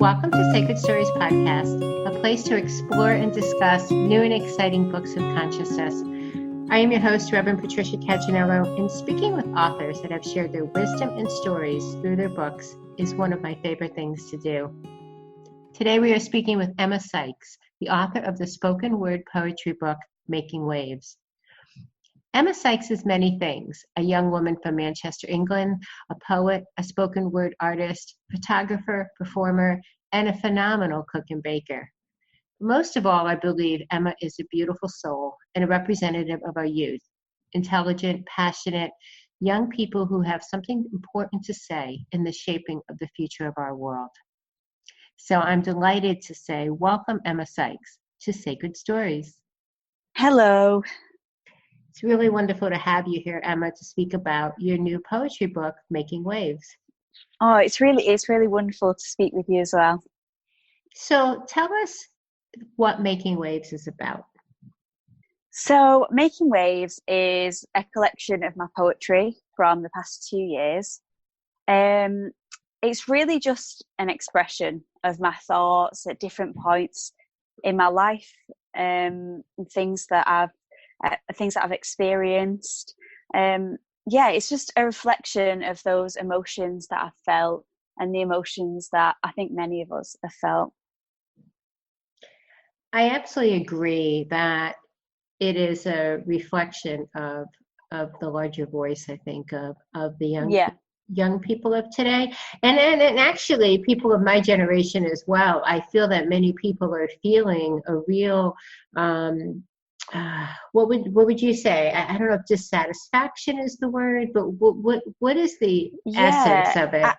Welcome to Sacred Stories Podcast, a place to explore and discuss new and exciting books of consciousness. I am your host, Reverend Patricia Caginello, and speaking with authors that have shared their wisdom and stories through their books is one of my favorite things to do. Today we are speaking with Emma Sykes, the author of the spoken word poetry book, Making Waves. Emma Sykes is many things: a young woman from Manchester, England, a poet, a spoken word artist, photographer, performer, and a phenomenal cook and baker. Most of all, I believe Emma is a beautiful soul and a representative of our youth, intelligent, passionate, young people who have something important to say in the shaping of the future of our world. So I'm delighted to say, welcome Emma Sykes to Sacred Stories. Hello. It's really wonderful to have you here, Emma, to speak about your new poetry book, Making Waves. Oh, it's really wonderful to speak with you as well. So tell us what Making Waves is about. So Making Waves is a collection of my poetry from the past 2 years. It's really just an expression of my thoughts at different points in my life, things that I've experienced. It's just a reflection of those emotions that I've felt and the emotions that I think many of us have felt. I absolutely agree that it is a reflection of the larger voice, I think, of the young people of today. And actually people of my generation as well. I feel that many people are feeling a real what would you say? I don't know if dissatisfaction is the word, but what is the essence of it?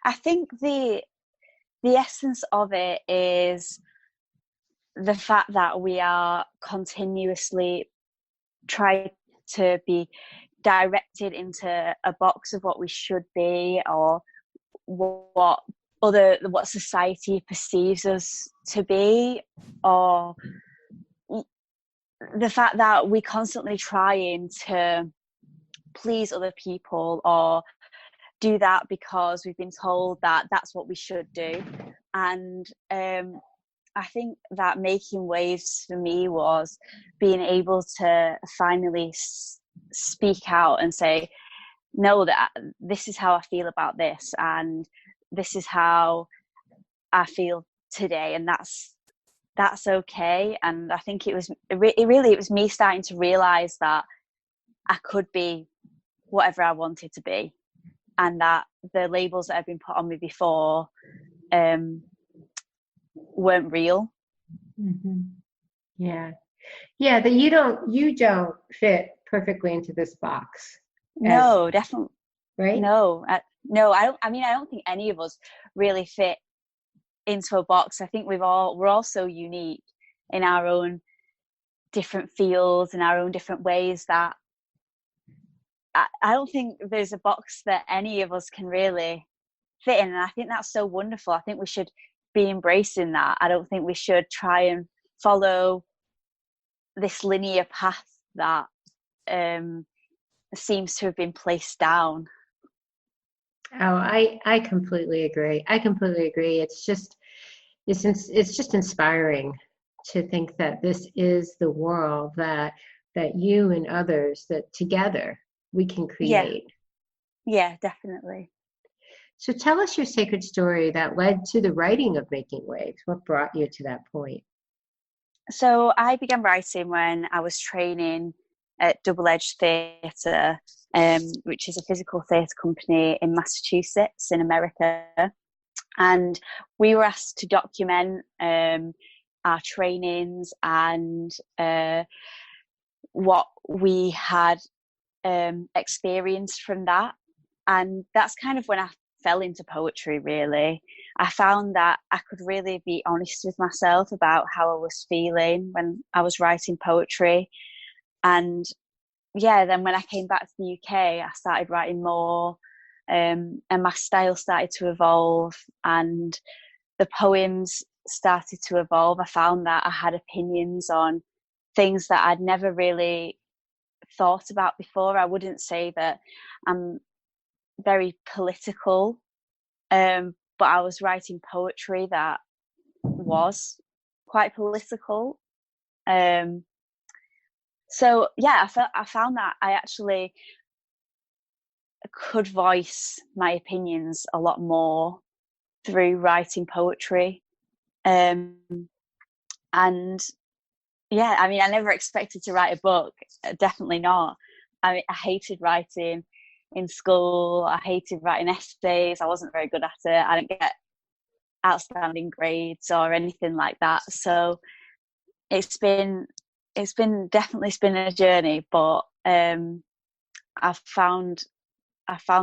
I think the essence of it is the fact that we are continuously trying to be directed into a box of what we should be, or what society perceives us to be, or the fact that we're constantly trying to please other people or do that because we've been told that that's what we should do. And I think that Making Waves for me was being able to finally speak out and say, no, that this is how I feel about this, and this is how I feel today, and that's okay. And I think it was me starting to realize that I could be whatever I wanted to be, and that the labels that have been put on me before weren't real. Mm-hmm. Yeah, that you don't fit perfectly into this box. No, definitely. Right? No, I don't think any of us really fit into a box. I think we're all so unique in our own different fields and our own different ways that I don't think there's a box that any of us can really fit in. And I think that's so wonderful. I think we should be embracing that. I don't think we should try and follow this linear path that seems to have been placed down. Oh, I completely agree. It's just inspiring to think that this is the world that you and others, that together we can create. Yeah, definitely. So tell us your sacred story that led to the writing of Making Waves. What brought you to that point? So I began writing when I was training at Double Edge Theatre, which is a physical theatre company in Massachusetts in America. And we were asked to document our trainings and what we had experienced from that. And that's kind of when I fell into poetry, really. I found that I could really be honest with myself about how I was feeling when I was writing poetry. And then when I came back to the UK, I started writing more, and my style started to evolve, and the poems started to evolve. I found that I had opinions on things that I'd never really thought about before. I wouldn't say that I'm very political, but I was writing poetry that was quite political. So yeah, I found that I actually could voice my opinions a lot more through writing poetry. And yeah, I mean, I never expected to write a book. Definitely not. I mean, I hated writing in school. I hated writing essays. I wasn't very good at it. I didn't get outstanding grades or anything like that. So it's been definitely been a journey, but I've found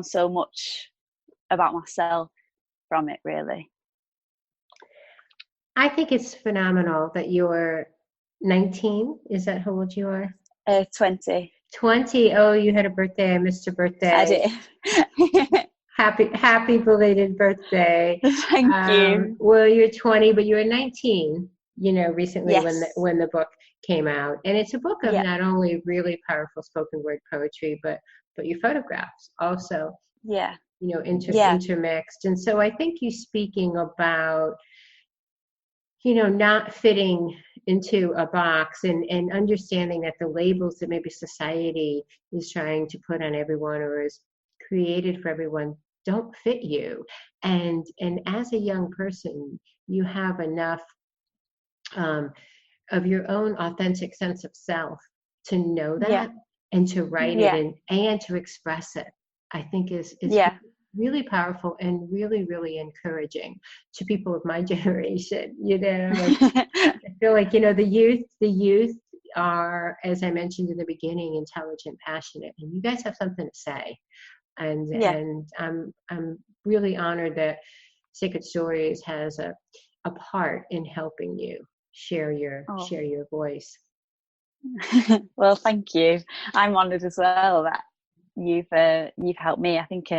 so much about myself from it, really. I think it's phenomenal that you're 19. Is that how old you are? 20. 20. Oh, you had a birthday. I missed your I birthday. did. Happy belated birthday. Thank you. Well, you're 20, but you were 19, recently Yes. when the book came out. And it's a book of not only really powerful spoken word poetry, but your photographs also, Yeah. intermixed. And so I think you speaking about, not fitting into a box and understanding that the labels that maybe society is trying to put on everyone or is created for everyone don't fit you. And as a young person, you have enough of your own authentic sense of self to know that and to write it and to express it. I think is really powerful and really, really encouraging to people of my generation. I feel like, the youth are, as I mentioned in the beginning, intelligent, passionate, and you guys have something to say. And I'm really honored that Sacred Stories has a part in helping you share your voice. Well, thank you. I'm honored as well that you've helped me. I think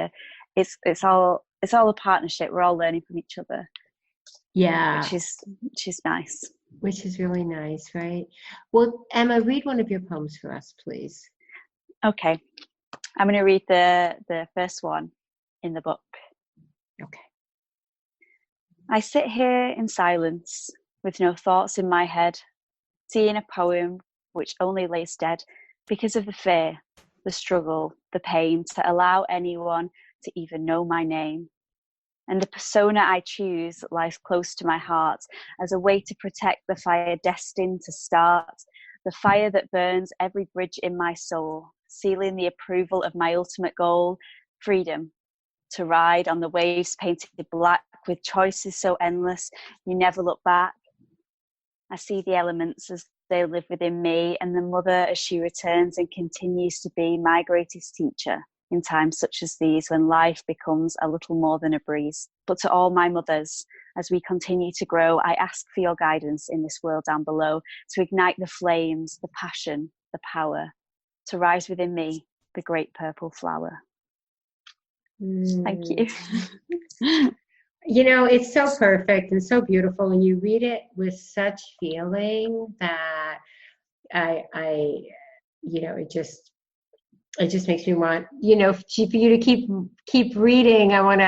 it's all a partnership. We're all learning from each other. Yeah, which is nice. Which is really nice, right? Well, Emma, read one of your poems for us, please. Okay, I'm going to read the first one in the book. Okay. I sit here in silence with no thoughts in my head, seeing a poem which only lays dead because of the fear, the struggle, the pain to allow anyone to even know my name. And the persona I choose lies close to my heart as a way to protect the fire destined to start, the fire that burns every bridge in my soul, sealing the approval of my ultimate goal, freedom, to ride on the waves painted black with choices so endless you never look back. I see the elements as they live within me, and the mother as she returns and continues to be my greatest teacher in times such as these when life becomes a little more than a breeze. But to all my mothers, as we continue to grow, I ask for your guidance in this world down below, to ignite the flames, the passion, the power, to rise within me, the great purple flower. Thank you. It's so perfect and so beautiful, and you read it with such feeling that it just makes me want, for you to keep reading. I want to,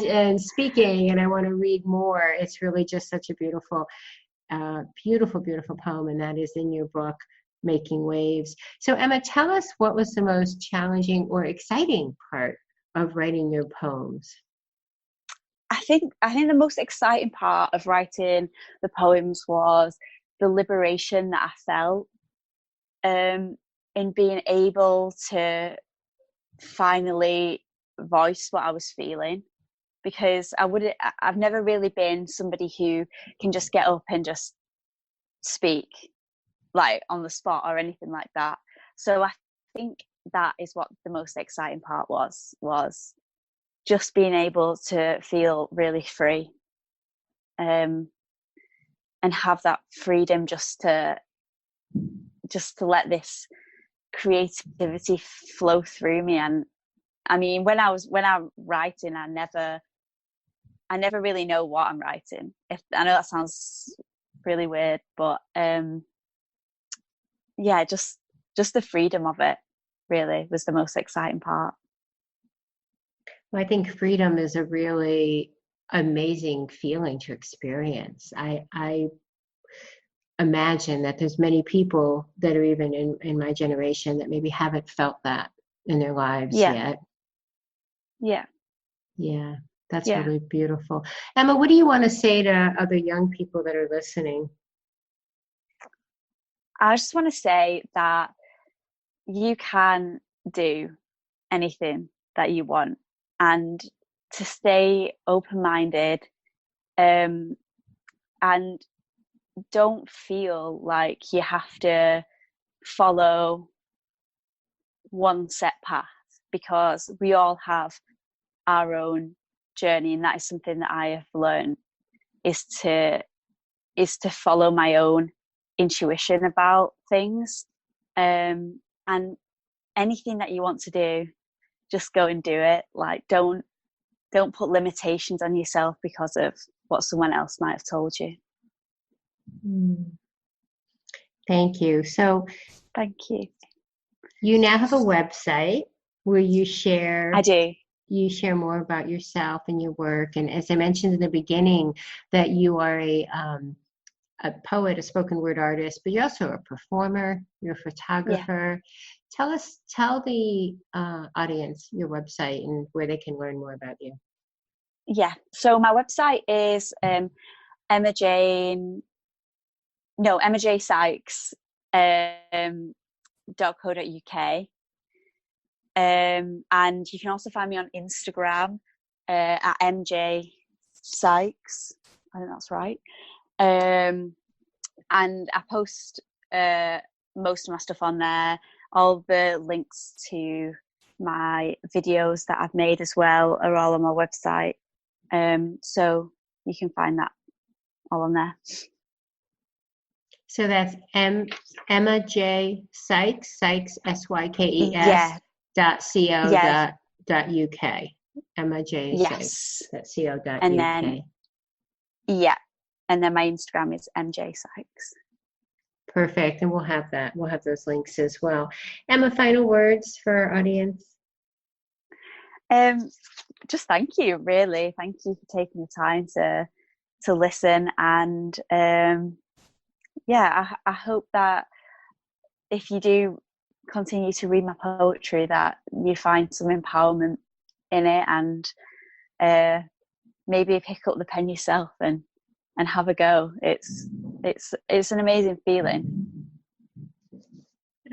and speaking, and I want to read more. It's really just such a beautiful, beautiful poem, and that is in your book, Making Waves. So Emma, tell us, what was the most challenging or exciting part of writing your poems? I think the most exciting part of writing the poems was the liberation that I felt in being able to finally voice what I was feeling, because I've never really been somebody who can just get up and just speak like on the spot or anything like that. So I think that is what the most exciting part was just being able to feel really free, and have that freedom just to let this creativity flow through me. And I mean, when I'm writing, I never really know what I'm writing. If I know that sounds really weird, but just the freedom of it really was the most exciting part. Well, I think freedom is a really amazing feeling to experience. I imagine that there's many people that are even in my generation that maybe haven't felt that in their lives Yeah, yet. yeah, Yeah, that's yeah. really beautiful. Emma, what do you want to say to other young people that are listening? I just want to say that you can do anything that you want, and to stay open-minded, um, and don't feel like you have to follow one set path, because we all have our own journey, and that is something that I have learned, is to follow my own intuition about things, and anything that you want to do, just go and do it. Like, don't put limitations on yourself because of what someone else might have told you. Thank you. So Thank you. you now have a website where you share I do. more about yourself and your work. And as I mentioned in the beginning, that you are a poet, a spoken word artist, but you're also a performer, you're a photographer. Yeah. Tell the audience your website and where they can learn more about you. Yeah. So my website is Emma J Sykes .co.uk. And you can also find me on Instagram at MJ Sykes. I think that's right. And I post most of my stuff on there. All the links to my videos that I've made as well are all on my website. So you can find that all on there. So that's Emma J Sykes, Sykes Yeah. .co.uk. Emma J Sykes .co.uk. And then and then my Instagram is MJ Sykes. Perfect. And we'll have that. We'll have those links as well. Emma, final words for our audience? Just thank you, really. Thank you for taking the time to listen. And I hope that if you do continue to read my poetry, that you find some empowerment in it, and maybe pick up the pen yourself and have a go. It's an amazing feeling.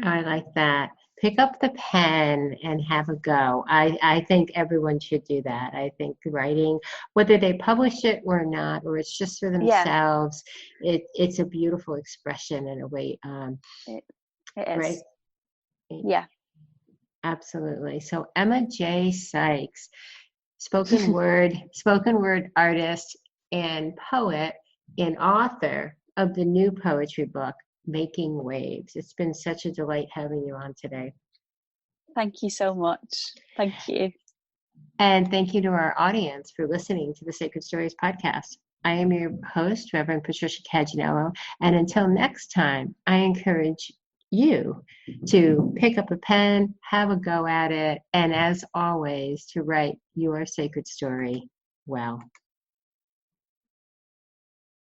I like that. Pick up the pen and have a go. I think everyone should do that. I think writing, whether they publish it or not, or it's just for themselves, it's a beautiful expression in a way. It is. Right? Yeah. Absolutely. So Emma J. Sykes, spoken word artist and poet and author of the new poetry book, Making Waves. It's been such a delight having you on today. Thank you so much. Thank you. And thank you to our audience for listening to the Sacred Stories podcast. I am your host, Reverend Patricia Caginello. And until next time, I encourage you to pick up a pen, have a go at it, and as always, to write your sacred story well.